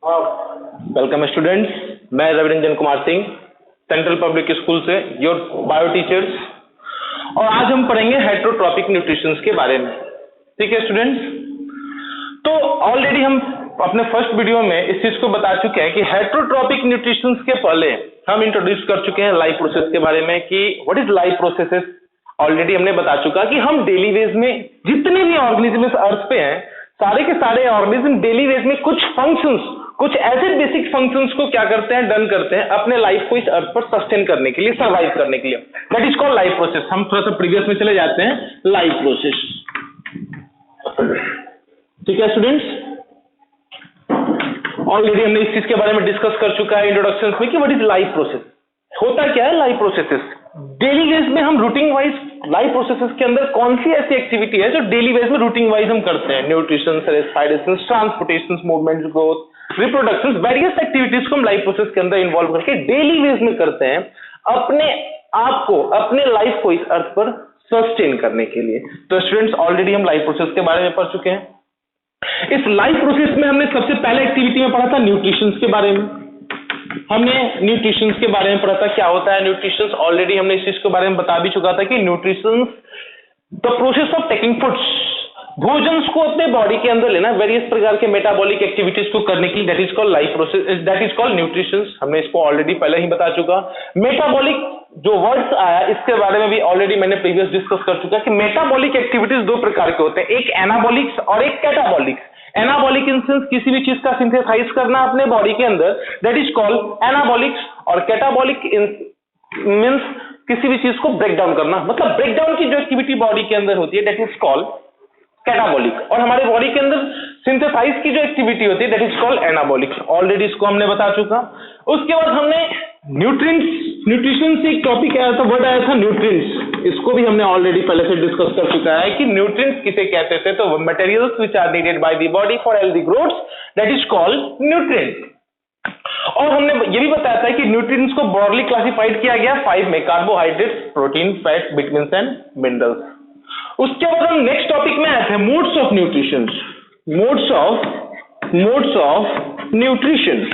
Welcome students, मैं Raviranjan Kumar Singh, central public school से your bio teachers. और आज हम पढ़ेंगे हेट्रोट्रॉपिक न्यूट्रिशंस के बारे में। ठीक है स्टूडेंट्स, तो ऑलरेडी हम अपने फर्स्ट वीडियो में इस चीज को बता चुके हैं कि हेट्रोट्रॉपिक न्यूट्रिशंस के पहले हम इंट्रोड्यूस कर चुके हैं लाइफ प्रोसेस के बारे में कि what is life processes. Already हमने बता चुका कि हम डेली वेज में जितने भी ऑर्गेनिज्म अर्थ पे हैं, सारे के सारे ऑर्गेनिज्म डेली वेज में कुछ फंक्शंस, कुछ ऐसे बेसिक फंक्शंस को क्या करते हैं, डन करते हैं अपने लाइफ को इस अर्थ पर सस्टेन करने के लिए, सर्वाइव करने के लिए। That is called life process. हम थोड़ा सा प्रीवियस में चले जाते हैं, लाइफ प्रोसेस। ठीक है स्टूडेंट्स, ऑलरेडी हमने इस चीज के बारे में डिस्कस कर चुका है इंट्रोडक्शन में कि व्हाट इज लाइफ प्रोसेस, होता क्या है लाइफ प्रोसेसेस। डेली वेज में हम रूटीन वाइज लाइफ प्रोसेसेस के अंदर कौन सी ऐसी एक्टिविटी है जो डेली वेज में रूटीन वाइज हम करते हैं, nutrition, respiration, transportation, movement, growth, reproduction, various activities को हम लाइफ प्रोसेस के अंदर इन्वॉल्व करके डेली वेज में करते हैं अपने आप को, अपने लाइफ को इस अर्थ पर सस्टेन करने के लिए। तो स्टूडेंट्स, ऑलरेडी हम लाइफ प्रोसेस के बारे में पढ़ चुके हैं। इस लाइफ प्रोसेस में हमने सबसे पहले एक्टिविटी में पढ़ा था न्यूट्रिशन के बारे में। हमने न्यूट्रिशन के बारे में पढ़ा था, क्या होता है न्यूट्रिशन। ऑलरेडी हमने इस चीज के बारे में बता भी चुका था कि nutrition the process of taking foods, भोजन को अपने बॉडी के अंदर लेना, वेरियस प्रकार के मेटाबॉलिक एक्टिविटीज को करने के लिए, that is called life process, that is called nutrition. हमने इसको ऑलरेडी पहले ही बता चुका। मेटाबॉलिक जो वर्ड्स आया, इसके बारे में भी ऑलरेडी मैंने प्रीवियस डिस्कस कर चुका कि मेटाबॉलिक एक्टिविटीज दो प्रकार के होते हैं, एक एनाबॉलिक्स और एक कैटाबॉलिक्स। एनाबॉलिक इन सेंस किसी भी चीज का सिंथेसाइज करना अपने बॉडी के अंदर, दैट इज कॉल्ड एनाबॉलिक्स। और कैटाबॉलिक मींस किसी भी चीज को ब्रेक डाउन करना, मतलब ब्रेक डाउन की जो एक्टिविटी बॉडी के अंदर होती है, दैट इज कॉल्ड कैटाबॉलिक। और हमारे बॉडी के अंदर सिंथेसाइज की जो एक्टिविटी होती है, that is called anabolic. Already इसको हमने बता चुका। उसके बाद हमने न्यूट्रिएंट्स, न्यूट्रिशन से एक टॉपिक आया था, वर्ड आया था न्यूट्रिएंट्स। इसको भी हमने ऑलरेडी पहले से डिस्कस कर चुका है कि न्यूट्रिएंट्स किसे कहते थे। तो materials which are needed by the body for healthy growth, that is called nutrients. और हमने ये भी बताया था कि न्यूट्रिएंट्स को ब्रॉडली क्लासिफाइड किया गया 5 में, carbohydrates, protein, fat, vitamins and minerals. उसके बाद हम नेक्स्ट टॉपिक में आए थे modes of nutrition. Modes of nutrition,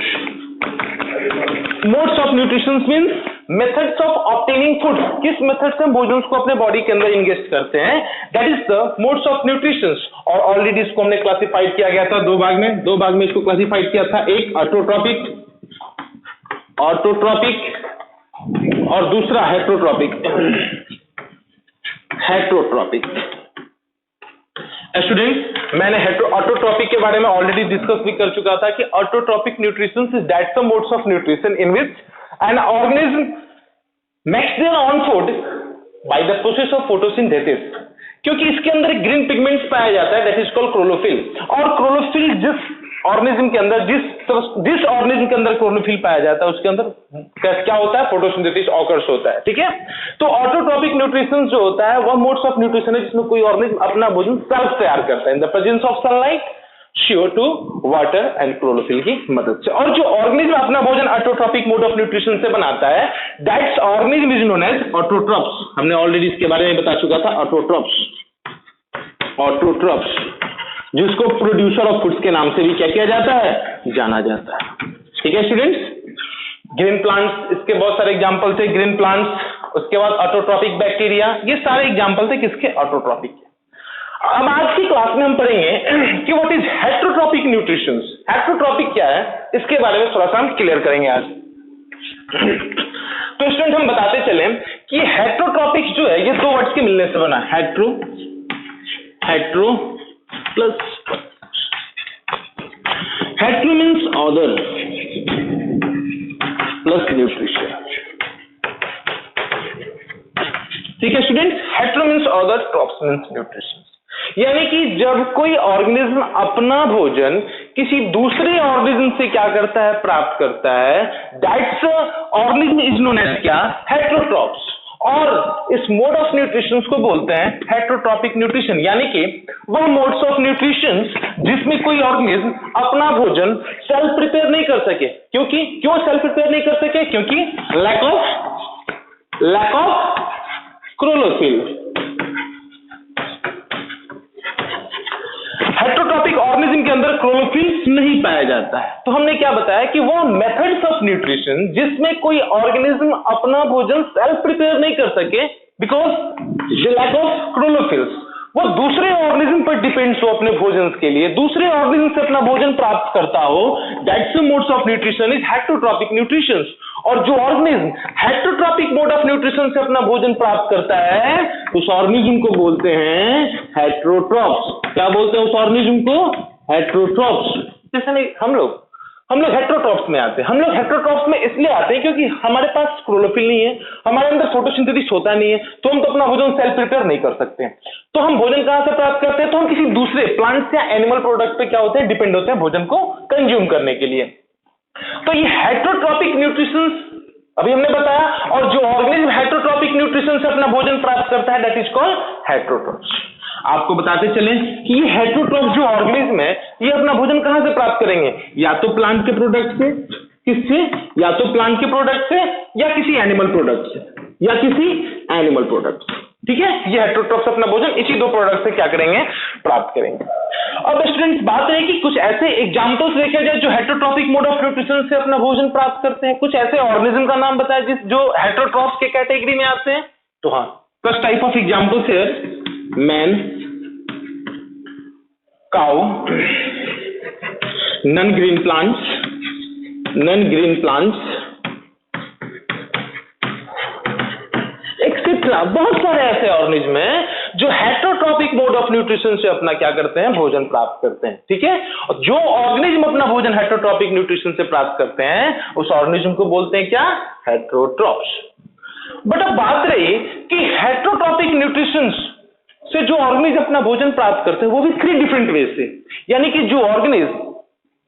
modes of nutrition means methods of obtaining food, किस मेथड से हम भोजन को अपने बॉडी के अंदर इंगेस्ट करते हैं, that is the modes of nutrition. और ऑलरेडी इसको हमने क्लासिफाइड किया गया था दो भाग में इसको क्लासिफाइड किया था, एक ऑटोट्रॉपिक और दूसरा हेट्रोट्रॉपिक। स्टूडेंट्स, मैंने ऑटोट्रॉपिक के बारे में ऑलरेडी डिस्कस भी कर चुका था कि autotrophic nutrition is that some modes of nutrition in which an organism makes their own food by the process of photosynthesis. क्योंकि इसके अंदर ग्रीन पिगमेंट्स पाया जाता है, दैट इज कॉल्ड क्लोरोफिल। और क्लोरोफिल जिस ऑर्गेनिज्म के अंदर, जिस ऑर्गेनिज्म के अंदर क्लोरोफिल पाया जाता है, उसके अंदर क्या होता है, फोटोसिंथेसिस ऑकर्स होता है। ठीक है, तो ऑटोट्रॉपिक न्यूट्रिशन जो होता है वह मोड्स ऑफ न्यूट्रिशन है जिसमें कोई ऑर्गेनिज्म अपना भोजन सेल्फ तैयार करता है in the presence of sunlight, CO2, water and chlorophyll की मदद से। और जो ऑर्गेनिज्म अपना भोजन ऑटोट्रॉपिक मोड ऑफ न्यूट्रिशन से बनाता है, that's organism is known as autotrophs. हमने ऑलरेडी इसके बारे में बता चुका था, ऑटोट्रॉप्स, जिसको प्रोड्यूसर ऑफ फूड्स के नाम से भी क्या किया जाता है, जाना जाता है। ठीक है स्टूडेंट्स, ग्रीन प्लांट्स, इसके बहुत सारे एग्जांपल थे, ग्रीन प्लांट्स। उसके बाद ऑटोट्रॉपिक बैक्टीरिया, ये सारे एग्जांपल थे किसके, ऑटोट्रॉपिक के। अब आज की क्लास में हम पढ़ेंगे कि what is heterotrophic nutrition. Heterotrophic क्या है, इसके बारे में थोड़ा सा हम क्लियर करेंगे आज। तो स्टूडेंट, हम बताते चले कि हेट्रोट्रॉपिक जो है ये दो वर्ड्स के मिलने से बना है, hetero plus hetero means other plus nutrition. ठीक है student, hetero means other, trophs means nutrition. यानी कि जब कोई ऑर्गेनिज्म अपना भोजन किसी दूसरे ऑर्गेनिज्म से क्या करता है, प्राप्त करता है, that's organism is known as क्या, हेट्रोट्रॉप्स। और इस मोड ऑफ न्यूट्रिशन को बोलते हैं हेट्रोट्रॉपिक न्यूट्रिशन। यानी कि वह मोड्स ऑफ न्यूट्रिशन जिसमें कोई ऑर्गेनिज्म अपना भोजन सेल्फ प्रिपेयर नहीं कर सके। क्यों सेल्फ प्रिपेयर नहीं कर सके, क्योंकि lack of chlorophyll. Heterotrophic organism के अंदर क्लोरोफिल नहीं पाया जाता है। तो हमने क्या बताया कि वो मेथड्स ऑफ न्यूट्रिशन जिसमें कोई ऑर्गेनिज्म अपना भोजन सेल्फ प्रिपेयर नहीं कर सके because the lack of chlorophylls, वो दूसरे ऑर्गेनिज्म पर डिपेंड्स हो अपने भोजन के लिए, दूसरे ऑर्गेनिज्म से अपना भोजन प्राप्त करता हो, that's the modes of nutrition is heterotrophic nutrition. और जो organism heterotrophic mode of nutrition से अपना भोजन प्राप्त करता है उस ऑर्गेनिज्म को बोलते हैं हेट्रोट्रॉप्स। क्या बोलते हैं उस ऑर्गेनिज्म को? हेट्रोट्रॉप्स। जैसे नहीं हम लोग हेट्रोट्रॉप्स में आते हैं। हम लोग हेट्रोट्रॉप्स में इसलिए आते हैं क्योंकि हमारे पास क्लोरोफिल नहीं है, हमारे अंदर फोटोसिंथेसिस होता नहीं है, तो हम तो अपना भोजन सेल्फ प्रिपेयर नहीं कर सकते हैं। तो हम भोजन कहां से प्राप्त करते हैं? तो हम किसी दूसरे प्लांट या एनिमल प्रोडक्ट पे क्या होते हैं? डिपेंड होते हैं भोजन को कंज्यूम करने के लिए। तो ये हेट्रोट्रॉपिक न्यूट्रिशन अभी हमने बताया, और जो ऑर्गेनिज्म हेट्रोट्रॉपिक न्यूट्रिशन से अपना भोजन प्राप्त करता है दैट इज कॉल्ड हेट्रोट्रॉप्स। आपको बताते चलें कि ये हेट्रोट्रॉप्स जो ऑर्गेनिज्म है ये अपना भोजन कहां से प्राप्त करेंगे? या तो प्लांट के प्रोडक्ट से, किससे? या तो प्लांट के प्रोडक्ट से या किसी एनिमल प्रोडक्ट से, या किसी एनिमल प्रोडक्ट से। ठीक है, ये हेट्रोट्रॉप्स अपना भोजन इसी दो प्रोडक्ट से क्या करेंगे? प्राप्त करेंगे। अब स्टूडेंट्स बात है कि कुछ ऐसे एग्जांपल्स देखे जाए जो हेट्रोट्रॉपिक मोड ऑफ न्यूट्रिशन से अपना भोजन प्राप्त करते हैं। कुछ ऐसे ऑर्गेनिज्म का नाम बताएं जिस जो हेट्रोट्रॉप्स के कैटेगरी में आते हैं। तो हाँ, first type of examples here man, cow, non green plants etcetera. बहुत सारे ऐसे ऑर्गेनिज्म हैं जो हेट्रोट्रॉपिक मोड ऑफ न्यूट्रिशन से अपना क्या करते हैं? भोजन प्राप्त करते हैं। ठीक है, और जो ऑर्गेनिज्म अपना भोजन हेट्रोट्रॉपिक न्यूट्रिशन से प्राप्त करते हैं उस ऑर्गेनिज्म को बोलते हैं क्या? हेट्रोट्रॉप्स। बट अब बात रही कि हेट्रोट्रॉपिक न्यूट्रिशन से जो ऑर्गेनिज्म अपना भोजन प्राप्त करते हैं वो भी 3 डिफरेंट वे से, यानी कि जो ऑर्गेनिज्म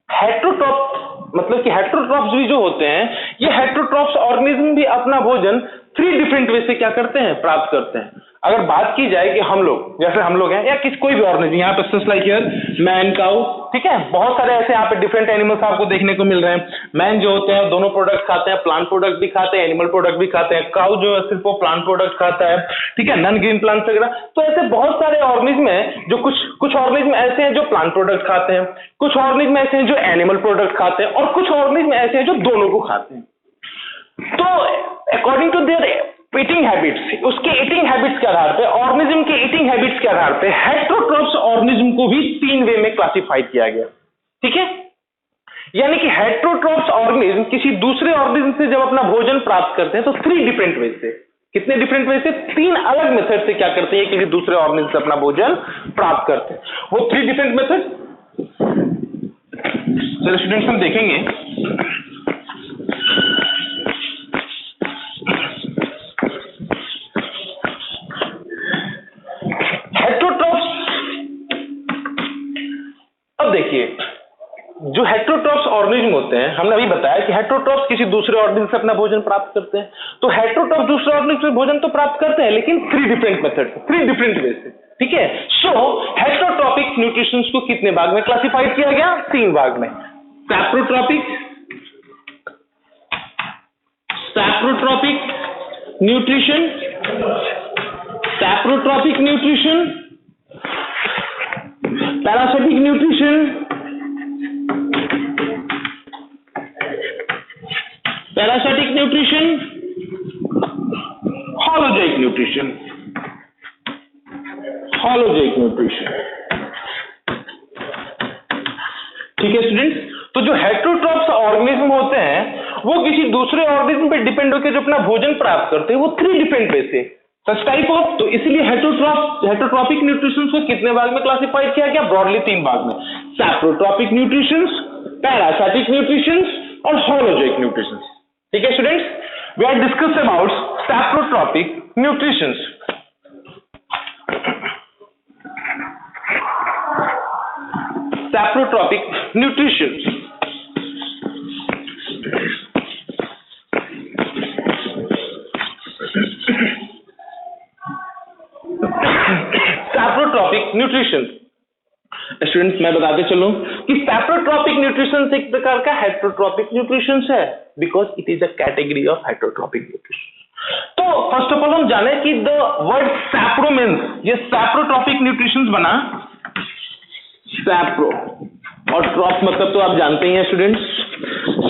हेट्रोट्रॉप मतलब कि हेट्रोट्रॉप्स भी जो होते हैं ये हेट्रोट्रॉप्स ऑर्गेनिज्म भी अपना भोजन 3 डिफरेंट वे से क्या करते हैं? प्राप्त करते हैं। अगर बात की जाए कि हम लोग जैसे हम लोग हैं या किस कोई भी ऑर्गेनिज्म, यहाँ पे just like here man, cow, ठीक है, बहुत सारे ऐसे यहाँ पे डिफरेंट एनिमल्स आपको देखने को मिल रहे हैं। मैन जो होते हैं दोनों प्रोडक्ट खाते हैं, प्लांट प्रोडक्ट भी खाते हैं, एनिमल प्रोडक्ट भी खाते हैं। काउ जो है सिर्फ वो प्लांट प्रोडक्ट खाता है, ठीक है, नॉन ग्रीन प्लांट्स वगैरह। तो ऐसे बहुत सारे ऑर्गेनिज्म हैं जो कुछ ऑर्गेनिज्म ऐसे हैं जो प्लांट प्रोडक्ट खाते हैं, कुछ ऑर्गेनिज्म ऐसे हैं जो एनिमल प्रोडक्ट खाते हैं, और कुछ ऑर्गेनिज्म ऐसे हैं जो दोनों को खाते हैं। तो according to their eating habits, उसके ईटिंग हैबिट्स के आधार पे, ऑर्गेनिज्म के ईटिंग हैबिट्स के आधार पे हेट्रोट्रॉप्स ऑर्गेनिज्म को भी 3 वे में क्लासिफाई किया गया। ठीक है, यानी कि हेट्रोट्रॉप्स ऑर्गेनिज्म किसी दूसरे ऑर्गेनिज्म से जब अपना भोजन प्राप्त करते हैं तो 3 डिफरेंट वे से, कितने डिफरेंट वे से? 3 अलग मेथड से क्या करते हैं? किसी दूसरे ऑर्गेनिज्म से अपना भोजन प्राप्त करते हैं। वो 3 डिफरेंट मेथड चलो स्टूडेंट्स हम देखेंगे। अब देखिए, जो हेट्रोट्रॉप्स ऑर्गेनिज्म होते हैं, हमने अभी बताया कि हेट्रोट्रॉप्स किसी दूसरे ऑर्गेनिज्म से अपना भोजन प्राप्त करते हैं। तो हेट्रोट्रॉप्स दूसरे ऑर्गेनिज्म से भोजन तो प्राप्त करते हैं लेकिन 3 डिफरेंट मेथड, 3 डिफरेंट वे से। ठीक है, सो हेट्रोट्रॉपिक न्यूट्रिशन को कितने भाग में क्लासिफाइड किया गया? 3 भाग में। Saprotrophic nutrition, saprotrophic nutrition, parasitic nutrition, holozoic nutrition. ठीक है स्टूडेंट्स, तो जो हेट्रोट्रॉप्स ऑर्गेनिज्म होते हैं वो किसी दूसरे ऑर्गेनिज्म पे डिपेंड होकर जो अपना भोजन प्राप्त करते हैं वो 3 डिफरेंट वे से, सच टाइप ऑफ। तो इसलिए हेट्रोट्रॉपिक न्यूट्रिशन को कितने भाग में क्लासिफाइड किया गया? ब्रॉडली 3 भाग में। सैप्रोट्रॉपिक न्यूट्रिशन, पैरासिटिक न्यूट्रिशन और होलोजोइक न्यूट्रिशन। ठीक है students, we are discuss about saprotrophic nutrition. Saprotrophic nutrition, saprotrophic nutrition students मैं बताते चलूं कि सैप्रोट्रॉपिक न्यूट्रिशन एक प्रकार का हेट्रोट्रॉपिक न्यूट्रिशन है, because it is a category of heterotrophic nutrition. तो फर्स्ट ऑफ ऑल हम जाने कि द वर्ड सैप्रो मींस, ये सैप्रोट्रॉपिक न्यूट्रिशन बना सैप्रो, और ट्रॉप्स मतलब तो आप जानते ही हैं स्टूडेंट्स।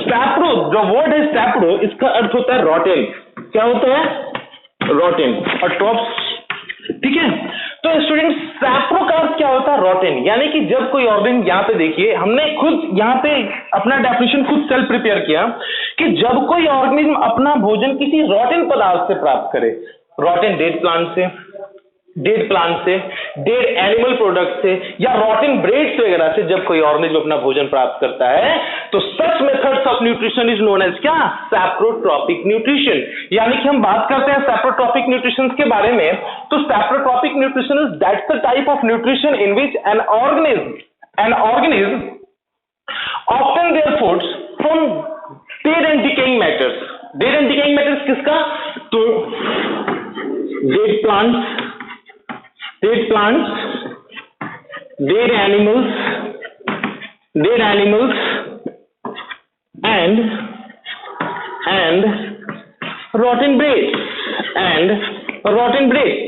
सैप्रो, जो वर्ड है सैप्रो, इसका अर्थ होता है रॉटेन। क्या होता है? रॉटेन। और ट्रॉप्स, ठीक है। तो स्टूडेंट सैप्रो का अर्थ क्या होता है? रॉटेन। यानी कि जब कोई ऑर्गेनिज्म, यहाँ पे देखिए हमने खुद यहाँ पे अपना डेफिनेशन खुद सेल्फ प्रिपेयर किया कि जब कोई ऑर्गेनिज्म अपना भोजन किसी रॉटेन पदार्थ से प्राप्त करे, रॉटेन डेड प्लांट से, डेड एनिमल प्रोडक्ट से, या रॉटेन ब्रेड्स वगैरह से जब कोई ऑर्गेनिज्म अपना भोजन प्राप्त करता है, तो such methods of nutrition is known as क्या? Saprotrophic nutrition. यानी कि हम बात करते हैं सैप्रोट्रॉपिक न्यूट्रिशन के बारे में, तो saprotrophic nutrition is that's the type of nutrition in which an organism obtain their foods from dead and decaying matters. Dead and decaying matters किसका? तो dead plants, dead animals and rotten bread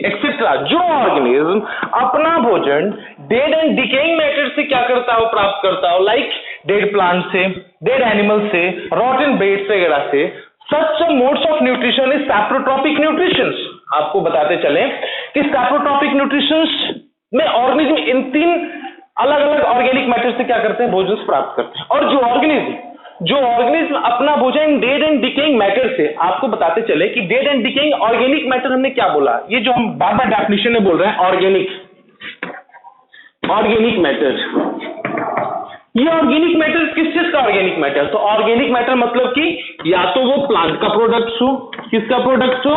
etc. जो organism अपना भोजन dead and decaying matter से क्या करता हो? प्राप्त करता हो, लाइक डेड प्लांट से, डेड एनिमल से, रॉटन ब्रेड्स वगैरह से। Such modes of nutrition is saprotrophic nutrition. आपको बताते चले कि सैप्रोट्रॉपिक न्यूट्रिशन में ऑर्गेनिज्म इन 3 अलग अलग ऑर्गेनिक मैटर से क्या करते हैं? भोजन प्राप्त करते हैं। और जो ऑर्गेनिज्म अपना भोजन डेड एंड डिकेइंग मैटर से, आपको बताते चले कि dead and decaying organic matter हमने क्या बोला? ये जो हम बार बार डेफिनेशन में बोल रहे हैं, ऑर्गेनिक मैटर। ये ऑर्गेनिक मैटर किस चीज का ऑर्गेनिक मैटर? तो ऑर्गेनिक मैटर मतलब कि या तो वो प्लांट का प्रोडक्ट्स हो, किसका प्रोडक्ट्स हो?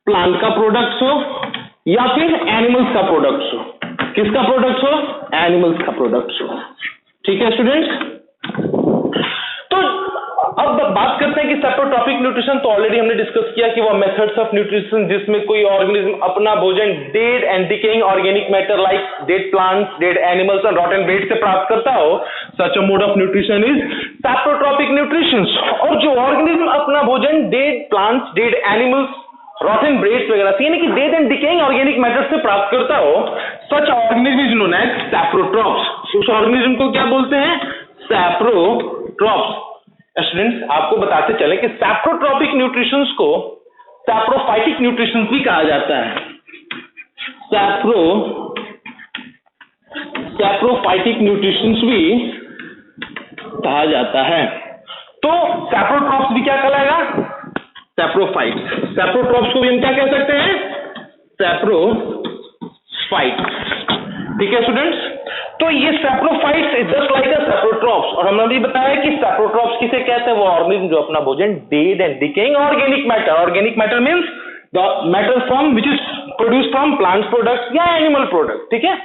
प्लांट का प्रोडक्ट्स हो, या फिर एनिमल्स का प्रोडक्ट्स हो। किसका प्रोडक्ट्स हो? एनिमल्स का प्रोडक्ट्स हो। ठीक है स्टूडेंट्स। तो अब बात करते हैं कि सैप्रोट्रॉपिक न्यूट्रिशन तो ऑलरेडी हमने डिस्कस किया कि वो मेथड्स ऑफ न्यूट्रिशन जिसमें कोई ऑर्गेनिज्म अपना भोजन dead and decaying organic matter like dead plants, dead animals and rotten bread से प्राप्त करता हो। Such a mode of nutrition is saprotrophic nutrition. और जो ऑर्गेनिज्म अपना भोजन dead plants, dead animals, rotten breads वगैरह से, यानी कि dead and decaying organic matter से प्राप्त करता हो, such organism is known as saprotrophs. उस ऑर्गेनिज्म को क्या बोलते हैं? सैप्रोट्रॉप्स। स्टूडेंट्स आपको बताते चले कि सैप्रोट्रॉपिक न्यूट्रिशंस को सैप्रोफाइटिक न्यूट्रिशन भी कहा जाता है। सैप्रोफाइटिक न्यूट्रिशंस भी कहा जाता है। तो सैप्रोट्रॉप्स भी क्या कहलाएगा? सैप्रोफाइट। सैप्रोट्रॉप्स को भी हम क्या कह सकते हैं? सैप्रोफाइट। ठीक है स्टूडेंट्स। तो ये saprophytes is just like a saprotrophs. और हमने भी बताया कि सैप्रोट्रॉप्स किसे कहते हैं? वो ऑर्गेनिज्म जो अपना भोजन dead and decaying organic matter, organic matter means the matter from which is produce from plant products या एनिमल प्रोडक्ट, ठीक है,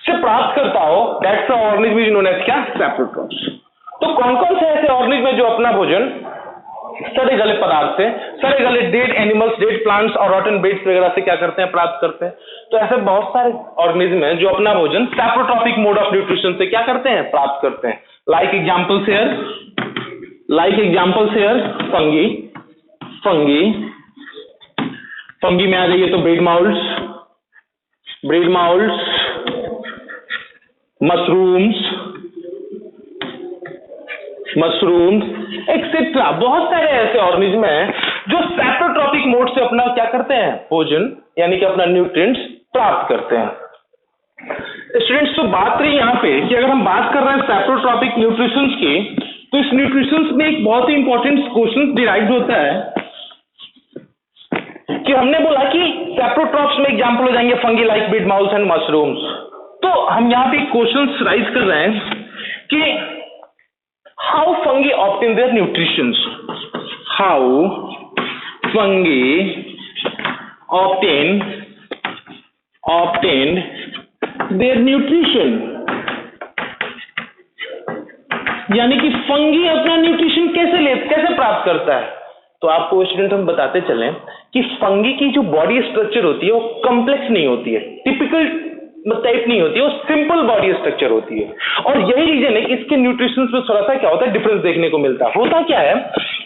से प्राप्त करता हो, that's the organism is known as क्या? सैप्रोट्रॉप्स। तो कौन कौन से ऐसे ऑर्गेनिज्म है जो अपना भोजन सड़े गले पदार्थ से, सड़े गले डेड एनिमल्स, डेड प्लांट्स और रॉटन ब्रेड्स वगैरह से क्या करते हैं? प्राप्त करते हैं। तो ऐसे बहुत सारे ऑर्गेनिज्म हैं जो अपना भोजन सैप्रोट्रॉपिक मोड ऑफ न्यूट्रिशन से क्या करते हैं? प्राप्त करते हैं। लाइक एग्जांपल्स हियर फंगी में आ जाइए तो ब्रेड माउल्ट्स, मशरूम्स एक्सेट्रा। बहुत सारे ऐसे ऑर्गेनिज्म हैं जो सैप्रोट्रॉपिक मोड से अपना क्या करते हैं? भोजन यानी कि अपना न्यूट्रिएंट्स प्राप्त करते हैं। स्टूडेंट्स तो बात रही यहाँ पे कि अगर हम बात कर रहे हैं सैप्रोट्रॉपिक न्यूट्रिशन की, तो इस न्यूट्रिशन में एक बहुत ही इंपॉर्टेंट क्वेश्चन डिराइव होता है कि हमने बोला कि सैप्रोट्रॉप्स में एग्जांपल हो जाएंगे fungi like bread moulds and mushrooms. तो हम यहाँ पे क्वेश्चन राइज कर रहे हैं कि how fungi obtain their nutrients, how fungi obtained their nutrition, यानी कि फंगी अपना न्यूट्रिशन कैसे प्राप्त करता है। तो आपको स्टूडेंट हम बताते चलें कि फंगी की जो बॉडी स्ट्रक्चर होती है वो कॉम्प्लेक्स नहीं होती है, टिपिकल टाइप नहीं होती है, वो सिंपल बॉडी स्ट्रक्चर होती है। और यही रीजन है कि इसके न्यूट्रिशन में थोड़ा सा क्या होता है? डिफरेंस देखने को मिलता है। होता क्या है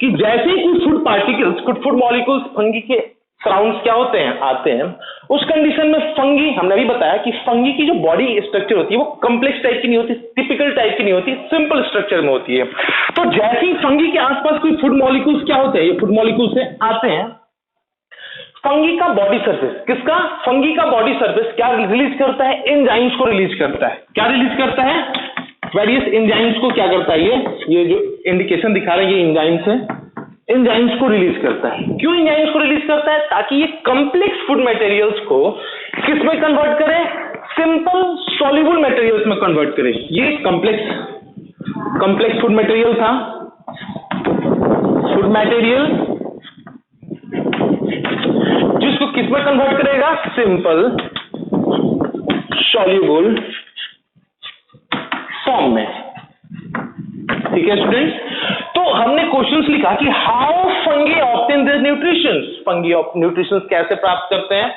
कि जैसे ही कुछ फूड पार्टिकल्स, कुछ फूड मॉलिक्यूल्स फंगी के सराउंड्स क्या होते हैं, आते हैं। उस कंडीशन में फंगी, हमने अभी बताया कि फंगी की जो बॉडी स्ट्रक्चर होती है वो कॉम्प्लेक्स टाइप की नहीं होती, टिपिकल टाइप की नहीं होती, सिंपल स्ट्रक्चर में होती है। तो जैसे ही फंगी के आसपास कोई फूड मॉलिक्यूल्स क्या होते हैं, ये फूड मॉलिक्यूल्स से आते हैं, फंगी का बॉडी सरफेस, किसका, फंगी का बॉडी सरफेस क्या रिलीज करता है, एंजाइम्स को रिलीज करता है। क्या रिलीज करता है, वेरियस एंजाइम्स को क्या करता है, ये जो इंडिकेशन दिखा रहे हैं ये एंजाइम्स है, एंजाइम्स को रिलीज करता है। क्यों एंजाइम्स को रिलीज करता है, ताकि ये कॉम्प्लेक्स फूड मटेरियल्स को किस में कन्वर्ट करे, सिंपल सॉल्युबल मटेरियल्स में कन्वर्ट करे। ये कॉम्प्लेक्स फूड मटेरियल था, फूड मटेरियल जिसको किस में कन्वर्ट करेगा, सिंपल सॉल्युबल फॉर्म में। ठीक है स्टूडेंट्स, तो हमने क्वेश्चंस लिखा कि how fungi obtain their nutrients, fungi nutrients कैसे प्राप्त करते हैं।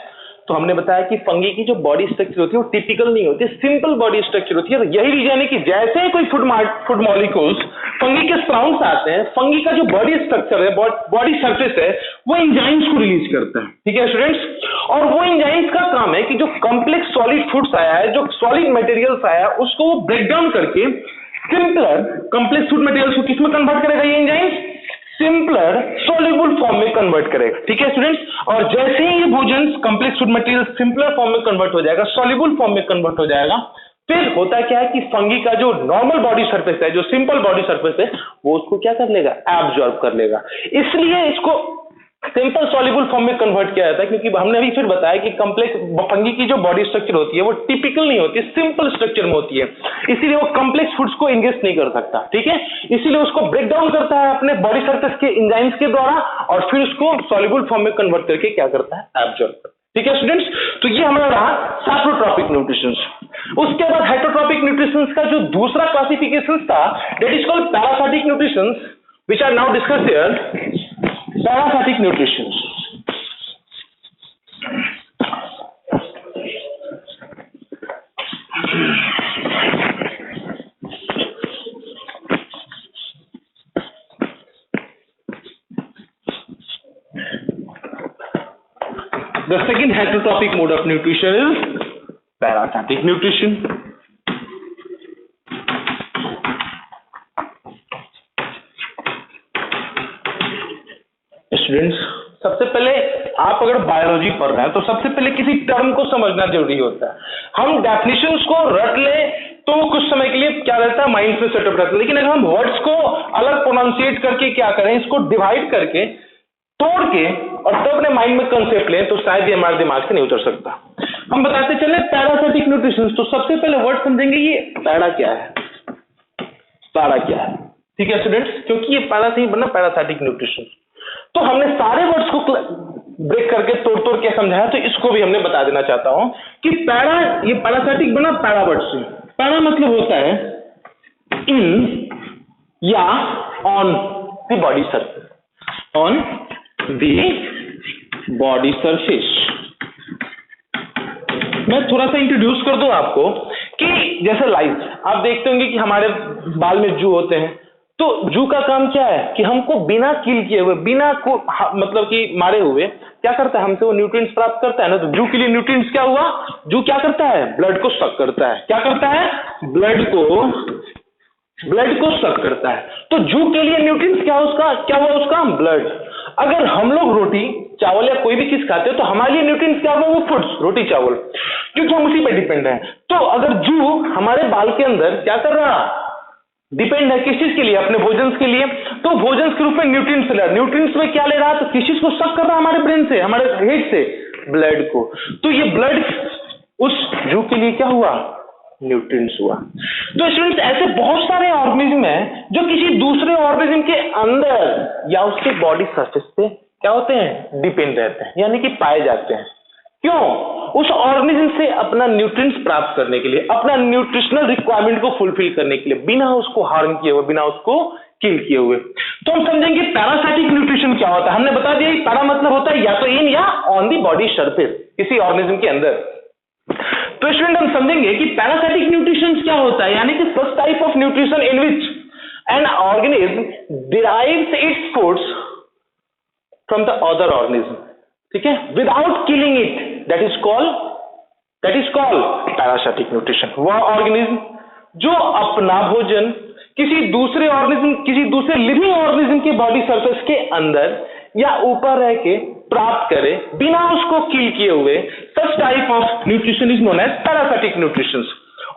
तो हमने बताया कि फंगी की जो बॉडी स्ट्रक्चर होती है वो टिपिकल नहीं होती, सिंपल बॉडी स्ट्रक्चर होती है। यही रीजन है कि जैसे ही कोई फूड मॉलिक्यूल्स फंगी के सराउंड्स आते हैं, फंगी का जो बॉडी स्ट्रक्चर है, बॉडी सरफेस है, वो एंजाइम्स को रिलीज करता है। ठीक है स्टूडेंट्स, और वो एंजाइम्स का काम है कि जो कॉम्प्लेक्स सॉलिड फूड्स आया है, जो सॉलिड मटेरियल्स आया है, उसको वो ब्रेक डाउन करके सिंपलर कॉम्प्लेक्स फूड मटेरियल्स को किसमें कन्वर्ट करेगा, ये एंजाइम्स सिंपलर सॉल्युबल फॉर्म में कन्वर्ट करेगा। ठीक है स्टूडेंट्स, और जैसे ही ये भोजन complex food material simpler form में कन्वर्ट हो जाएगा, सॉल्युबल फॉर्म में कन्वर्ट हो जाएगा, फिर होता क्या है कि फंगी का जो नॉर्मल बॉडी सरफेस है, जो सिंपल बॉडी सरफेस है, वो उसको क्या कर लेगा, एब्जॉर्ब कर लेगा। इसलिए इसको सिंपल सॉल्युबल फॉर्म में कन्वर्ट किया जाता है, क्योंकि हमने अभी फिर बताया कि कॉम्प्लेक्स फंगी की जो बॉडी स्ट्रक्चर होती है वो टिपिकल नहीं होती, सिंपल स्ट्रक्चर में होती है, इसीलिए वो कॉम्प्लेक्स फूड्स को इंगेस्ट नहीं कर सकता। ठीक है, इसीलिए उसको ब्रेक डाउन करता है अपने बॉडी सरफेस के एंजाइम्स के द्वारा, और फिर उसको सॉल्युबल फॉर्म में कन्वर्ट करके क्या करता है, एब्जॉर्ब करता है। ठीक है स्टूडेंट्स, तो ये हमारा रहा सैप्रोट्रॉपिक न्यूट्रिशंस। उसके बाद हेटरोट्रॉपिक न्यूट्रिशंस का जो दूसरा क्लासिफिकेशन था, that is called parasitic nutrients, which are now discussed here. Parasitic nutrients, the second heterotropic mode of nutrition is parasitic nutrition. Students, सबसे पहले आप अगर बायोलॉजी पढ़ रहे हैं तो सबसे पहले किसी टर्म को समझना जरूरी होता है। हम डेफिनेशंस को रट ले तो कुछ समय के लिए क्या रहता है, माइंड में सेटअप रहता है, लेकिन अगर हम वर्ड्स को अलग प्रोनाउंसिएट करके क्या करें, इसको डिवाइड करके तोड़ के और तब अपने माइंड में कंसेप्ट लें, तो शायद ये हमारे दिमाग से नहीं उतर सकता। हम बताते चले पैरासाइटिक न्यूट्रिशन। तो सबसे पहले वर्ड समझेंगे ये पैरा क्या है, पैरा क्या है। ठीक है स्टूडेंट्स, क्योंकि ये पैरा से ही बना पैरासाइटिक न्यूट्रिशन। तो हमने सारे वर्ड्स को ब्रेक करके तोड़ के समझाया, तो इसको भी हमने बता देना चाहता हूं कि पैरा, ये पैरासाइटिक बना पैरा वर्ड से। पैरा मतलब होता है इन या on the body surface, on the body surface. मैं थोड़ा सा इंट्रोड्यूस कर दूं आपको कि जैसे लाइफ आप देखते होंगे कि हमारे बाल में जू होते हैं, तो जू का काम क्या है कि हमको बिना किल किए हुए, बिना को मतलब कि मारे हुए क्या करता है, हमसे वो न्यूट्रिएंट्स प्राप्त करता है ना। तो जू के लिए न्यूट्रिएंट्स क्या हुआ, जू क्या करता है, ब्लड को सक करता है। क्या करता है, ब्लड को सक करता है। तो जू के लिए न्यूट्रिएंट्स क्या हुआ उसका ब्लड। अगर हम लोग रोटी चावल या कोई भी चीज खाते हो तो हमारे लिए न्यूट्रिएंट्स क्या हुआ, वो फूड्स, रोटी चावल, क्योंकि हम उसी पे डिपेंड हैं। तो अगर जू हमारे बाल के अंदर क्या कर रहा, डिपेंड है किस चीज के लिए, अपने भोजन के लिए, तो भोजन के रूप में न्यूट्रिएंट्स ले रहा। न्यूट्रिएंट्स में क्या ले रहा, तो किस चीज को सक कर रहा, हमारे ब्रेन से, हमारे हेड से, ब्लड को। तो ये ब्लड उस जू के लिए क्या हुआ, न्यूट्रिएंट्स हुआ। तो स्टूडेंट्स, ऐसे बहुत सारे ऑर्गेनिज्म हैं जो किसी दूसरे ऑर्गेनिज्म के अंदर या उसके बॉडी सरफेस पे क्या होते हैं, डिपेंड रहते हैं, यानी कि पाए जाते हैं। क्यों, उस ऑर्गेनिज्म से अपना न्यूट्रिएंट्स प्राप्त करने के लिए, अपना न्यूट्रिशनल रिक्वायरमेंट को फुलफिल करने के लिए, बिना उसको हार्म किए हुए, बिना उसको किल किए हुए। तो हम समझेंगे पैरासाइटिक न्यूट्रिशन क्या होता है। हमने बता दिया पैरा मतलब होता है या तो इन या ऑन दी बॉडी सरफेस, किसी ऑर्गेनिज्म के अंदर। तो स्टूडेंट हम समझेंगे कि पैरासाइटिक न्यूट्रिशन क्या होता है, यानी कि first type of nutrition in which an organism derives it's foods from the other organism. ठीक है, without killing it, that is called parasitic nutrition. वह ऑर्गेनिज्म जो अपना भोजन किसी दूसरे ऑर्गेनिज्म, किसी दूसरे लिविंग ऑर्गेनिज्म के बॉडी सरफेस के अंदर या ऊपर रह के प्राप्त करे बिना उसको किल किए हुए, such type of nutrition is known as parasitic nutrition.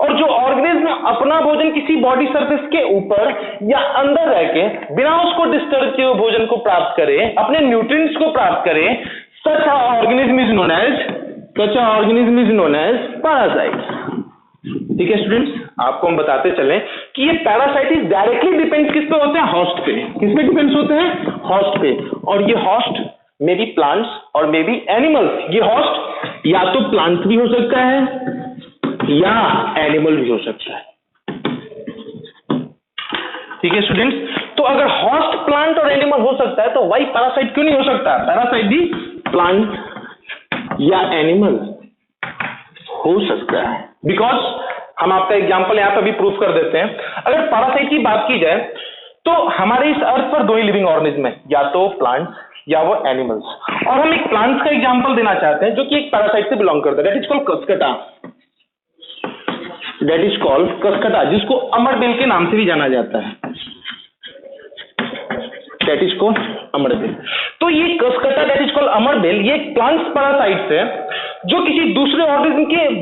और जो ऑर्गेनिज्म अपना भोजन किसी बॉडी सरफेस के ऊपर या अंदर रह के बिना उसको डिस्टर्ब किए हुए भोजन को प्राप्त करे, अपने न्यूट्रिएंट्स को प्राप्त करे, such a organism is known as parasite। ठीक है स्टूडेंट्स, आपको हम बताते चलें कि ये पैरासाइटिस डायरेक्टली डिपेंड्स किस पे होते हैं? होस्ट पे। किस पे डिपेंड्स होते हैं? होस्ट पे। और ये होस्ट मे बी प्लांट्स और मे बी एनिमल्स। ये होस्ट या तो प्लांट्स भी हो सकता है या एनिमल भी हो सकता है। ठीक है स्टूडेंट्स, तो अगर होस्ट प्लांट और एनिमल हो सकता है तो वाई पैरासाइट क्यों नहीं हो सकता? पैरासाइट भी प्लांट या एनिमल हो सकता है। बिकॉज हम आपका एग्जांपल यहां पर भी प्रूफ कर देते हैं। अगर पैरासाइट की बात की जाए तो हमारे इस अर्थ पर दो ही लिविंग ऑर्गेनिज्म है, या तो प्लांट्स या वो एनिमल्स। और हम एक प्लांट्स का एग्जांपल देना चाहते हैं जो कि एक पैरासाइट से बिलोंग करता है, that is called cuscuta. That is called cuscuta, जिसको अमरबेल के नाम से भी जाना जाता है। That is called amarbel. तो ये cuscuta that is called amarbel, ये प्लांट्स पैरासाइट्स है जो किसी दूसरे ऑर्गेनिज्म के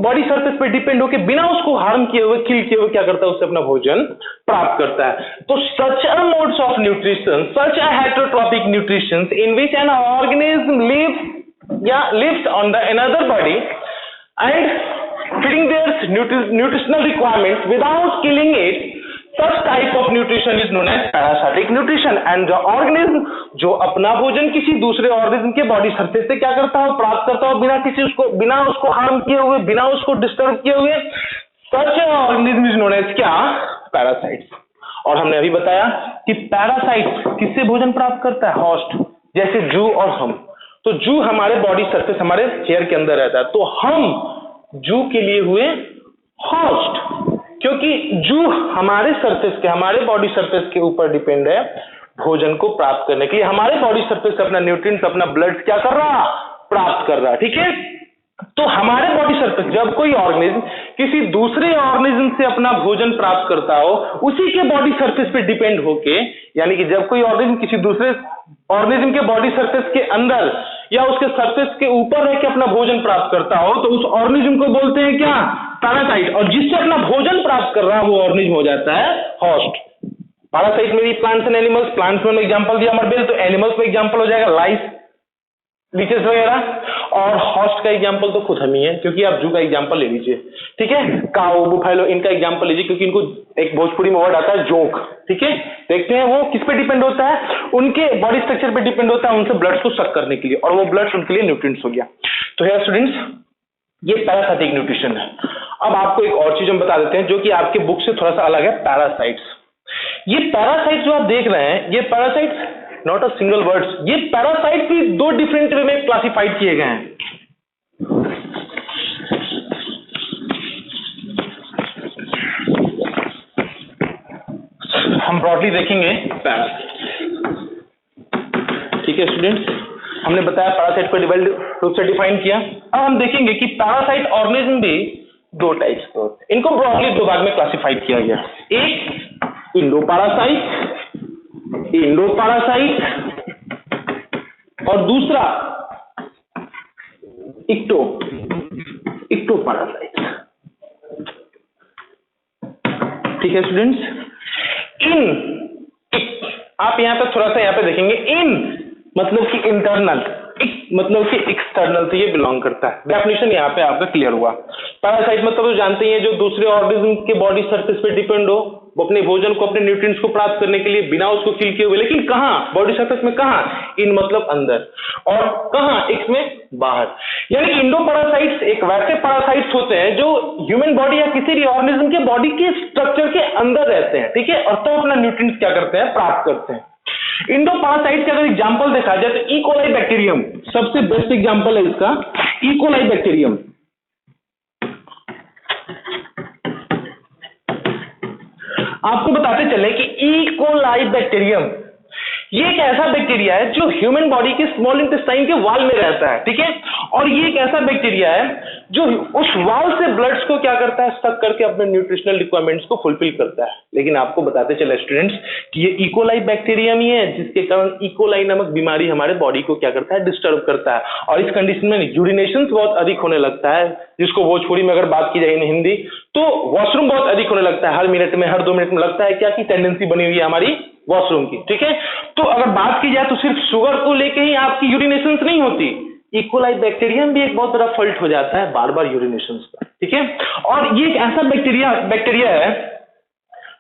बॉडी सरफेस पे डिपेंड होकर बिना उसको हार्म किए हुए, किल किए हुए क्या करता है? उससे अपना भोजन प्राप्त करता है। तो such a modes of nutrition, such a heterotrophic nutrition in which an organism lives on the another body and feeding their nutritional requirements without killing it, such type of nutrition is known as parasitic nutrition। and the organism जो अपना भोजन किसी दूसरे organism के body surface से क्या करता है? प्राप्त करता है बिना उसको हार्म किए हुए, बिना उसको डिस्टर्ब किए हुए, such organism is known as क्या? पैरासाइट्स। और हमने अभी बताया कि पैरासाइट किससे भोजन प्राप्त करता है? होस्ट। जैसे जू और हम, तो जू हमारे बॉडी सरफेस, हमारे हेयर के अंदर रहता है, तो हम जू के लिए हुए होस्ट, क्योंकि जू हमारे सरफेस के, हमारे बॉडी सरफेस के ऊपर डिपेंड है भोजन को प्राप्त करने के लिए। हमारे बॉडी सरफेस से अपना न्यूट्रिएंट्स, अपना ब्लड क्या कर रहा? प्राप्त कर रहा। ठीक है, तो हमारे बॉडी सरफेस जब कोई ऑर्गेनिज्म किसी दूसरे ऑर्गेनिज्म से अपना भोजन प्राप्त करता हो, उसी के बॉडी सरफेस पे डिपेंड होके, यानी कि जब कोई ऑर्गेनिज्म किसी दूसरे ऑर्गेनिज्म के बॉडी सरफेस के अंदर या उसके सरफेस के ऊपर रह के अपना भोजन प्राप्त करता हो, तो उस ऑर्गेनिज्म को बोलते हैं क्या? पैरासाइट। और जिससे अपना भोजन प्राप्त कर रहा है वो ऑर्गेनिज्म हो जाता है होस्ट। पैरासाइट में भी प्लांट्स एंड एनिमल्स, प्लांट्स में एग्जांपल दिया अमरबेल, तो एनिमल्स में एग्जांपल हो जाएगा लाइस, लीचेस वगैरह। और होस्ट का एग्जांपल तो खुद हम ही है, क्योंकि आप जू का एग्जांपल ले लीजिए। ठीक है, काऊ, बुफेलो, इनका एग्जांपल लीजिए, क्योंकि इनको एक भोजपुरी में वर्ड आता है जोक। ठीक है, देखते हैं वो किस पे डिपेंड होता है? उनके बॉडी स्ट्रक्चर पे डिपेंड होता है, उनसे ब्लड को सक करने के लिए, और वो ब्लड उनके लिए न्यूट्रिएंट्स हो गया। तो है स्टूडेंट्स, ये पैरासाइटिक न्यूट्रिशन है। अब आपको एक और चीज हम बता देते हैं जो कि आपके बुक से थोड़ा सा अलग है, पैरासाइट्स। ये पैरासाइट जो आप देख रहे हैं, ये parasites not a single words, ये पैरासाइट भी दो डिफरेंट वे में क्लासिफाइड किए गए हैं। हम ब्रॉडली देखेंगे पैरासाइट। ठीक है स्टूडेंट्स, हमने बताया पैरासाइट को डिवाइड रूप से डिफाइन किया। अब हम देखेंगे कि पैरासाइट ऑर्गेनिज्म भी दो टाइप्स के होते हैं। इनको ब्रॉडली दो भाग में क्लासिफाइड किया गया, एक इंडोपैरासाइट और दूसरा इक्टोपैरासाइट। ठीक है स्टूडेंट्स, आप यहां पर थोड़ा सा यहां पे देखेंगे, इन मतलब कि इंटरनल, मतलब कि एक्सटर्नल से ये बिलोंग करता है। डेफिनेशन यहाँ पे आपका क्लियर हुआ। पैरासाइट मतलब तो जानते ही हैं, जो दूसरे ऑर्गेनिज्म के बॉडी सरफेस पे डिपेंड हो, वो अपने भोजन को, अपने न्यूट्रिएंट्स को प्राप्त करने के लिए बिना उसको किल किए हुए, लेकिन कहाँ? बॉडी सरफेस में। कहाँ? इन मतलब अंदर, और कहाँ? एक्स में बाहर। यानी कि इंडोपैरासाइट्स एक वैसे पैरासाइट्स होते हैं जो ह्यूमन बॉडी या किसी भी ऑर्गेनिज्म के बॉडी के स्ट्रक्चर के अंदर रहते हैं। ठीक है, और तो अपना न्यूट्रिएंट्स क्या करते हैं? प्राप्त करते हैं। इंडोपैरासाइट का अगर एग्जांपल देखा जाए तो ई कोलाई बैक्टीरियम सबसे बेस्ट एग्जांपल है इसका। ई कोलाई बैक्टीरियम, आपको बताते चले कि ई कोलाई बैक्टीरियम ये एक ऐसा बैक्टीरिया है जो ह्यूमन बॉडी के स्मॉल इंटेस्टाइन के वॉल में रहता है, ठीक है। और ये एक ऐसा बैक्टीरिया है जो उस वॉल से ब्लड्स को क्या करता है, सक करके अपने न्यूट्रिशनल रिक्वायरमेंट्स को फुलफिल करता है। लेकिन आपको बताते चले स्टूडेंट्स कि ये इकोलाई बैक्टीरियम ही है जिसके कारण इकोलाई नामक बीमारी हमारे बॉडी को क्या करता है, डिस्टर्ब करता है। और इस कंडीशन में यूरिनेशन बहुत अधिक होने लगता है, जिसको भोजपुरी में अगर बात की जाए इन हिंदी तो वॉशरूम बहुत अधिक होने लगता है। हर मिनट में, हर 2 मिनट में लगता है क्या कि टेंडेंसी बनी हुई है हमारी वॉशरूम की, ठीक है। तो अगर बात की जाए तो सिर्फ शुगर को लेके ही आपकी यूरिनेशन नहीं होती, इकोलाई बैक्टीरियम भी एक बहुत बड़ा फॉल्ट हो जाता है बार बार यूरिनेशन पर, ठीक है। और ये एक ऐसा बैक्टीरिया है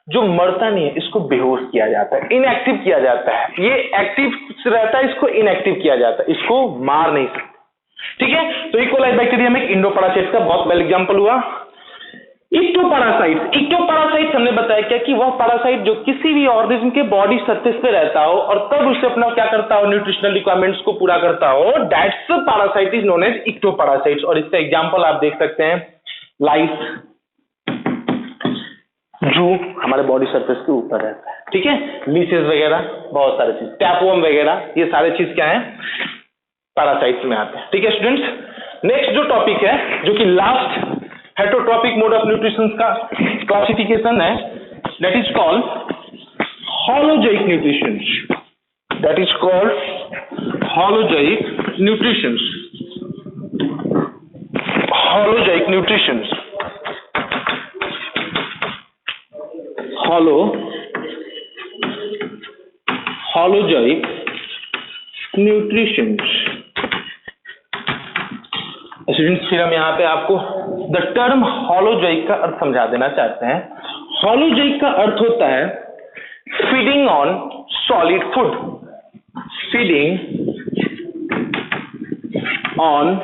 जो मरता नहीं है, इसको बेहोश किया जाता है, इनएक्टिव किया जाता है। ये एक्टिव रहता है, इसको इनएक्टिव किया जाता है, इसको मार नहीं सकते, ठीक है। तो इकोलाई बैक्टीरियम एक इंडोपैरासाइट का बहुत वेल एग्जांपल हुआ। इक्टोपैरासाइट्स हमने बताया क्या कि वह पैरासाइट जो किसी भी ऑर्गेनिज्म के बॉडी सरफेस पे रहता हो और तब उससे अपना क्या करता हो, न्यूट्रिशनल रिक्वायरमेंट्स को पूरा करता हो, that's parasite is known as ectoparasites. और इसका एग्जांपल आप देख सकते हैं लाइस, जो हमारे बॉडी सरफेस के ऊपर रहता है, ठीक है। लीचेस वगैरह, बहुत सारे चीज, टैपवर्म वगैरह, ये सारे चीज क्या है, पैरासाइट्स में आते हैं, ठीक है स्टूडेंट्स। नेक्स्ट जो टॉपिक है, जो कि last heterotrophic mode of nutrition का क्लासिफिकेशन है, that is called holozoic nutrition. That is called holozoic nutrition. Holozoic nutrition, holozoic nutrition. Students फिर हम यहाँ पे आपको द टर्म हॉलोजोइक का अर्थ समझा देना चाहते हैं। हॉलोजोइक का अर्थ होता है feeding on solid food, feeding on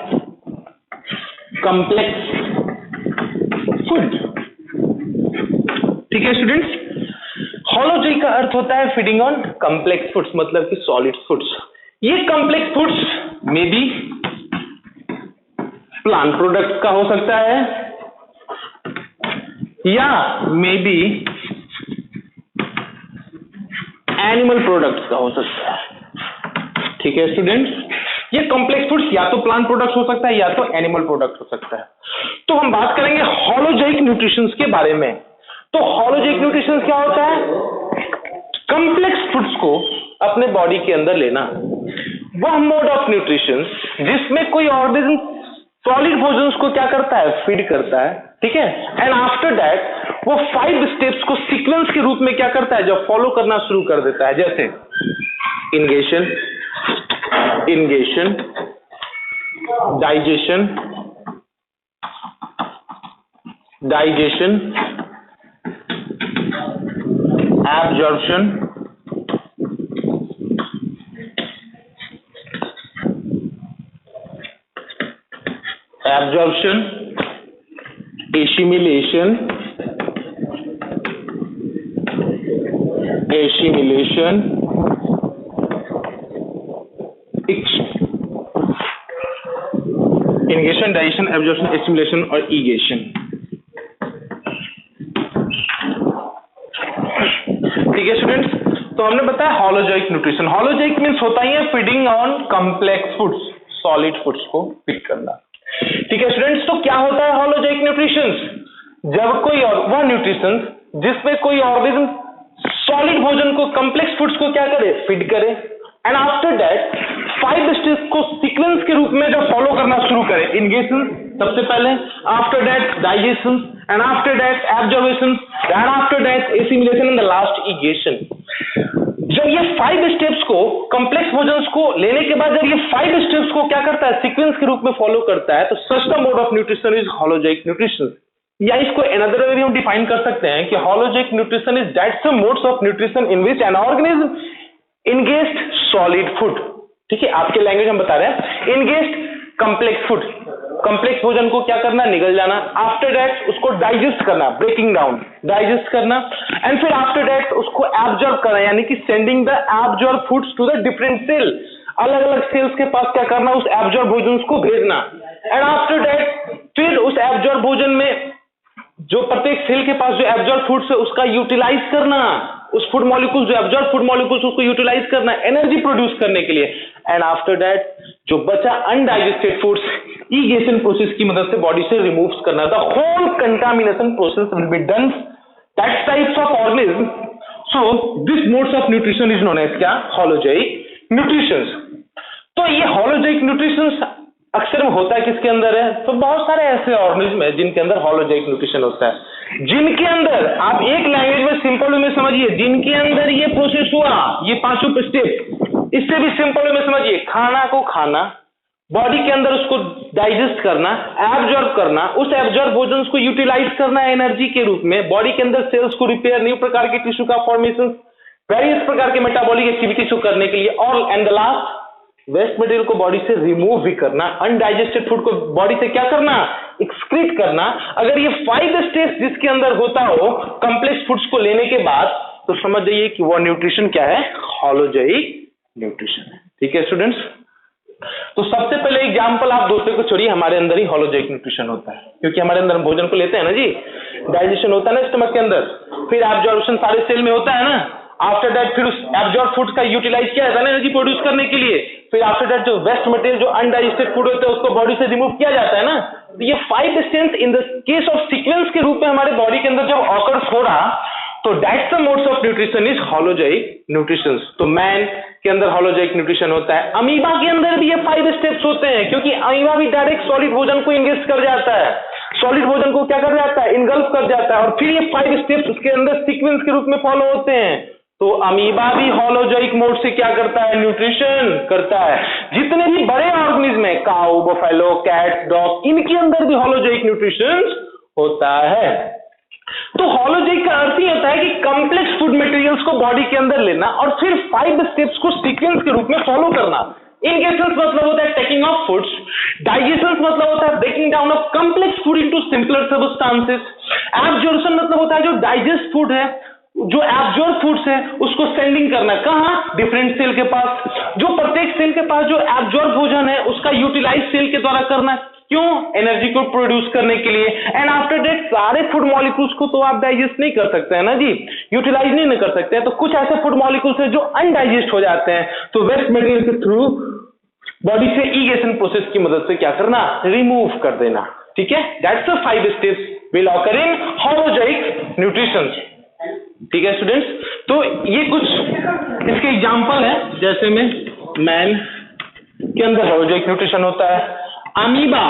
complex food, ठीक है स्टूडेंट्स। हॉलोजोइक का अर्थ होता है फीडिंग ऑन कॉम्प्लेक्स फूड्स, मतलब कि सॉलिड फूड्स। ये कॉम्प्लेक्स फूड्स में भी प्लांट प्रोडक्ट का हो सकता है या मे बी एनिमल प्रोडक्ट्स का हो सकता है, ठीक है स्टूडेंट्स। ये कॉम्प्लेक्स फूड्स या तो प्लांट प्रोडक्ट्स हो सकता है या तो एनिमल प्रोडक्ट हो सकता है। तो हम बात करेंगे हॉलोजोइक न्यूट्रिशन के बारे में। तो हॉलोजोइक न्यूट्रिशन क्या होता है, कॉम्प्लेक्स फूड्स को अपने बॉडी के अंदर लेना, वह मोड ऑफ न्यूट्रिशन जिसमें कोई ऑर्गेनिज्म सॉलिड भोजन को क्या करता है, फीड करता है, ठीक है। एंड आफ्टर दैट वो 5 स्टेप्स को सीक्वेंस के रूप में क्या करता है, जब फॉलो करना शुरू कर देता है, जैसे ingestion, digestion, absorption, assimilation, ingestion, digestion, absorption, assimilation और ईगेशन, ठीक है स्टूडेंट्स। तो हमने बताया हॉलोजोइक न्यूट्रिशन। हॉलोजोइक मींस होता ही है feeding on complex foods, solid foods को फीड करना, ठीक है स्टूडेंट्स। तो क्या होता है हॉलोजोइक न्यूट्रिशन, जब कोई और वह न्यूट्रिशन जिसमें कोई ऑर्गेनिज्म सॉलिड भोजन को, कॉम्प्लेक्स फूड्स को क्या करे, फीड करे, एंड आफ्टर दैट 5 स्टेप्स को सीक्वेंस के रूप में जब फॉलो करना शुरू करे, इंगेशन सबसे पहले, after that digestion, and after that absorption, and after that assimilation and the last egestion. जब ये 5 स्टेप्स को, कॉम्प्लेक्स भोजन को लेने के बाद जब ये 5 स्टेप्स को क्या करता है, सीक्वेंस के रूप में फॉलो करता है, तो such the mode of nutrition is holozoic nutrition. या इसको अनदर वे भी हम डिफाइन कर सकते हैं कि holozoic nutrition is that's modes of nutrition in which an organism ingest solid food, ठीक है। आपके लैंग्वेज हम बता रहे हैं, इंगेस्ट कॉम्प्लेक्स फूड, कॉम्प्लेक्स भोजन को क्या करना, निगल जाना, आफ्टर दैट उसको डाइजेस्ट करना, ब्रेकिंग डाउन, डाइजेस्ट करना, एंड फिर आफ्टर दैट उसको एब्जॉर्ब करना, यानी कि sending the absorb foods to the different cell, अलग अलग सेल्स के पास क्या करना, उस एब्जॉर्ब भोजन को भेजना, एंड आफ्टर दैट फिर उस एब्जॉर्ब भोजन में जो प्रत्येक सेल के पास जो एब्जॉर्ब फूड्स है उसका यूटिलाइज करना, उस फूड मॉलिक्यूल्स जो एब्जॉर्ब फूड मॉलिक्यूल्स उसको यूटिलाइज करना, एनर्जी प्रोड्यूस करने के लिए, एंड आफ्टर दैट जो बचा अनडाइजेस्टेड फूड्स ईगेशन प्रोसेस की मदद से बॉडी से रिमूव करना। The whole contamination process will be done that types of organism. So this modes of nutrition is known as क्या? Holozoic nutrition. तो ये हॉलोजेइक न्यूट्रिशन अक्सर में होता है किसके अंदर है? तो बहुत सारे ऐसे ऑर्गेनिज्म है जिनके अंदर हॉलोजेइक न्यूट्रिशन होता है, जिनके अंदर आप एक लैंग्वेज में सिंपल वे में समझिए, जिनके अंदर ये प्रोसेस हुआ, ये पांचों स्टेप, इससे भी सिंपल वे में समझिए, खाना को खाना, बॉडी के अंदर उसको डाइजेस्ट करना, एब्जॉर्ब करना, उस एब्जॉर्ब भोजन को यूटिलाइज करना एनर्जी के रूप में, बॉडी के अंदर सेल्स को रिपेयर, न्यू प्रकार के टिश्यू का फॉर्मेशन, वेरियस प्रकार के मेटाबॉलिक एक्टिविटीज को करने के लिए, और and the last waste material को बॉडी से रिमूव भी करना, अनडाइजेस्टेड फूड को बॉडी से क्या करना? एक्सक्रीट करना। अगर ये 5 स्टेप्स जिसके अंदर होता हो कॉम्प्लेक्स फूड्स को लेने के बाद, तो समझ जाइए कि वो न्यूट्रिशन क्या है? हॉलोजेइक न्यूट्रिशन है। ठीक है स्टूडेंट्स, तो सबसे पहले एग्जांपल आप दूसरे को छोड़िए, हमारे अंदर ही हॉलोजेइक न्यूट्रिशन होता है, क्योंकि हमारे अंदर भोजन को लेते हैं ना जी, डाइजेशन होता है ना स्टमक के अंदर, फिर एब्जॉर्प्शन सारे सेल में होता है ना, आफ्टर दैट फिर उस एब्जॉर्ब फूड का यूटिलाइज किया जाता है ना एनर्जी प्रोड्यूस करने के लिए, फिर आफ्टर दैट जो वेस्ट मटेरियल जो अनडाइजेस्टेड फूड होते हैं उसको बॉडी से रिमूव किया जाता है ना। तो ये 5 steps in the case of sequence के रूप में हमारे बॉडी के अंदर जब ऑकर्स हो रहा, तो that's the modes of nutrition is holozoic nutrition. तो मैन के अंदर हॉलोजेइक न्यूट्रिशन होता है, अमीबा के अंदर भी ये 5 स्टेप्स होते हैं, क्योंकि अमीबा भी डायरेक्ट सॉलिड भोजन को इंगेस्ट कर जाता है, सॉलिड भोजन को क्या कर जाता है? इनगल्फ कर जाता है, और फिर ये 5 स्टेप्स उसके अंदर सीक्वेंस के रूप में फॉलो होते हैं। तो अमीबा भी हॉलोजेइक मोड से क्या करता है? न्यूट्रिशन करता है। जितने भी बड़े ऑर्गेनिज्म है, काऊ, बफेलो, कैट, डॉग, इनके अंदर भी हॉलोजेइक न्यूट्रिशन होता है। तो हॉलोजेइक का अर्थ ही होता है कि कॉम्प्लेक्स फूड मटेरियल्स को बॉडी के अंदर लेना और फिर 5 स्टेप्स को सीक्वेंस के रूप में फॉलो करना। इनगेशन मतलब होता है टेकिंग ऑफ फूड्स, डाइजेशन मतलब होता है breaking down of complex food into simpler substances, absorption मतलब होता है जो डाइजेस्ट फूड है, जो एब्जॉर्ब फूड्स है उसको सेंडिंग करना, कहां? डिफरेंट सेल के पास, जो प्रत्येक सेल के पास जो एब्जॉर्ब भोजन है उसका यूटिलाइज सेल के द्वारा करना, क्यों? एनर्जी को प्रोड्यूस करने के लिए। एंड आफ्टर दैट सारे फूड मॉलिक्यूल्स को तो आप डाइजेस्ट नहीं कर सकते हैं ना जी, यूटिलाइज नहीं कर सकते हैं, तो कुछ ऐसे फूड मॉलिक्यूल्स है जो अनडाइजेस्ट हो जाते हैं, तो वेस्ट मटेरियल के थ्रू बॉडी से ईगेशन प्रोसेस की मदद से क्या करना? रिमूव कर देना। ठीक है, that's the 5 steps will occur in holozoic nutrition. ठीक है स्टूडेंट्स, तो ये कुछ इसके एग्जांपल है, जैसे में मैन के अंदर हॉलोजेइक न्यूट्रिशन होता है, अमीबा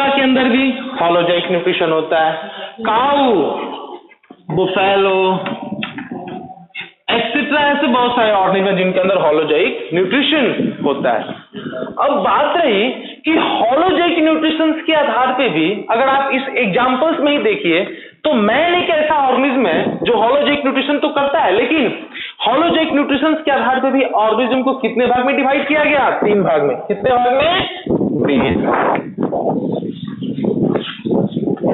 के अंदर भी हॉलोजेइक न्यूट्रिशन होता है, काऊ, बुफेलो एक्सेट्रा, ऐसे बहुत सारे ऑर्गेनिज्म जिनके अंदर हॉलोजेइक न्यूट्रिशन होता है। अब बात रही कि हॉलोजेइक न्यूट्रिशन के आधार पे भी अगर आप इस एग्जांपल्स में ही देखिए, तो मैन एक ऐसा ऑर्गेनिज्म है जो हॉलोजेइक न्यूट्रिशन तो करता है, लेकिन हॉलोजेइक न्यूट्रिशन के आधार पे भी ऑर्गेनिज्म को कितने भाग में डिवाइड किया गया? 3 भाग में। कितने भाग में?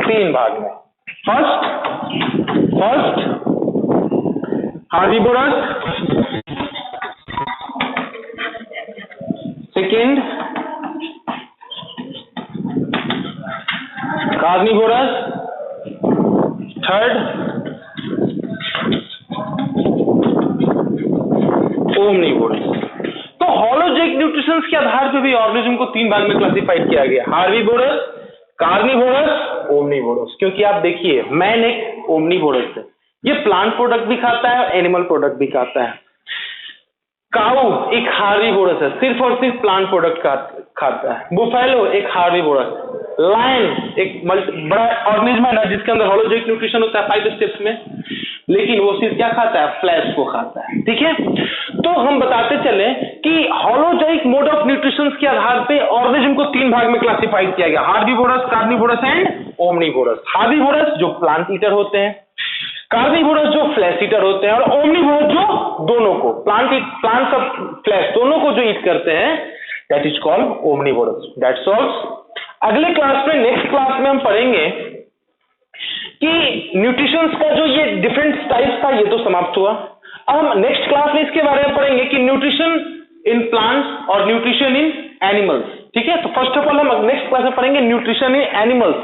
3 भाग में। First herbivores, second carnivorous, third omnivorous. तो हॉलोजेइक न्यूट्रिशन के आधार पे भी ऑर्गेनिज्म को 3 भाग में क्लासिफाइड किया गया, हार्बीवोरस, कार्निवोरस, ओमनिवोरस। क्योंकि आप देखिए मैन एक ओमनिवोरस है, ये प्लांट प्रोडक्ट भी खाता है और एनिमल प्रोडक्ट भी खाता है। काऊ एक हार्बीवोरस है, सिर्फ और सिर्फ प्लांट प्रोडक्ट खाता है। बुफेलो एक हार्बीवोरस, लायन एक बड़ा ऑर्गेनिज्म है ना जिसके अंदर हॉलोजेइक न्यूट्रिशन होता है 5 स्टेप्स में, लेकिन वो सिर्फ क्या खाता है? फ्लैश को खाता है। ठीक है, तो हम बताते चले कि हॉलोजेइक मोड ऑफ न्यूट्रिशन के आधार पे ऑर्गेनिज्म को 3 भाग में क्लासिफाइड किया गया, herbivores, carnivorous and omnivorous. Herbivores जो प्लांट ईटर होते हैं, कार्निवोरस जो फ्लैश ईटर होते हैं, और ओमनिवोरस जो दोनों को प्लांट और फ्लैश दोनों को जो ईट करते हैं, that is called omnivorous. That's all. अगले क्लास में, नेक्स्ट क्लास में हम पढ़ेंगे कि न्यूट्रिशन का जो ये डिफरेंट टाइप्स था ये तो समाप्त हुआ। अब हम नेक्स्ट क्लास में इसके बारे में पढ़ेंगे कि न्यूट्रिशन इन प्लांट्स और न्यूट्रिशन इन एनिमल्स। ठीक है, तो फर्स्ट ऑफ ऑल हम नेक्स्ट क्लास में पढ़ेंगे न्यूट्रिशन इन एनिमल्स,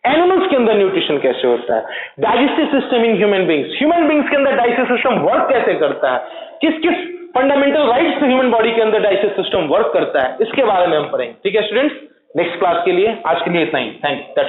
एनिमल्स के अंदर न्यूट्रिशन कैसे होता है, digestive system in human beings के अंदर डाइजेस्टिव सिस्टम वर्क कैसे करता है, किस किस फंडामेंटल राइट्स से ह्यूमन बॉडी के अंदर डाइजेस्टिव सिस्टम वर्क करता है, इसके बारे में हम पढ़ेंगे। ठीक है स्टूडेंट्स, नेक्स्ट क्लास के लिए आज के लिए इतना ही। Thank you.